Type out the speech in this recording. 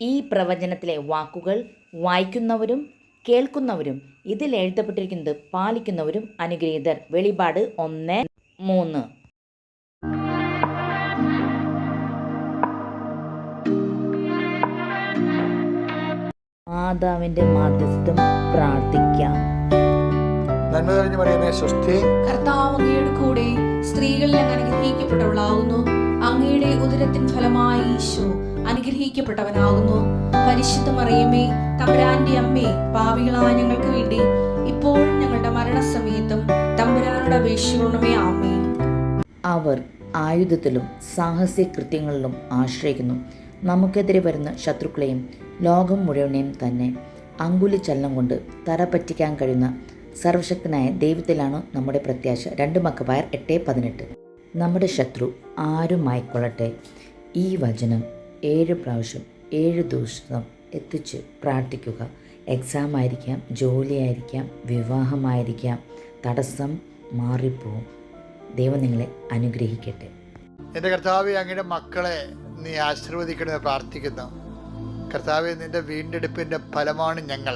ഈ പ്രവചനത്തിലെ വാക്കുകൾ വായിക്കുന്നവരും കേൾക്കുന്നവരും ഇതിൽ എഴുതപ്പെട്ടിരിക്കുന്നത് പാലിക്കുന്നവരും അനുഗ്രഹീതർ. വെളിപാട് 1:3. മാതാവിന്റെ മാധ്യസ്ഥം പ്രാർത്ഥിക്കാം. നന്മ തെളിഞ്ഞു പറയുന്നേ സ്വസ്തി. കർത്താവ് അങ്ങയുടെ കൂടെ സ്ത്രീകളിൽ അങ്ങ് അനുഗ്രഹിക്കപ്പെട്ടവളാകുന്നു. അങ്ങയുടെ ഉദരത്തിൻ ഫലമായി ഈശോ അനുഗ്രഹിക്കപ്പെട്ടവനാകുന്നു. പരിശുദ്ധ മറിയമേ, തമ്പുരാന്റെ അമ്മേ, പാപികളായ ഞങ്ങൾക്ക് വേണ്ടി ഇപ്പോഴും ഞങ്ങളുടെ മരണസമയത്തും തമ്പുരാനോട് അപേക്ഷിക്കണമേ. ആമേൻ. അവർ ആയുധത്തിലും സാഹസിക കൃത്യങ്ങളിലും ആശ്രയിക്കുന്നു. നമുക്കെതിരെ വരുന്ന ശത്രുക്കളെയും ലോകം മുഴുവനെയും തന്നെ അങ്കുലിചലനം കൊണ്ട് തറ പറ്റിക്കാൻ കഴിയുന്ന സർവശക്തനായ ദൈവത്തിലാണ് നമ്മുടെ പ്രത്യാശ. 2 മക്കബായർ 8:18. നമ്മുടെ ശത്രു ആരുമായിക്കൊള്ളട്ടെ, ഈ വചനം 7 പ്രാവശ്യം 7 ദിവസം എത്തിച്ച് പ്രാർത്ഥിക്കുക. എക്സാം ആയിരിക്കാം, ജോലിയായിരിക്കാം, വിവാഹമായിരിക്കാം, തടസ്സം മാറിപ്പോവും. ദൈവം നിങ്ങളെ അനുഗ്രഹിക്കട്ടെ. എൻ്റെ കർത്താവേ, അങ്ങയുടെ മക്കളെ നീ ആശീർവദിക്കണമെന്ന് പ്രാർത്ഥിക്കുന്നു. കർത്താവേ, നിൻ്റെ വീണ്ടെടുപ്പിൻ്റെ ഫലമാണ് ഞങ്ങൾ.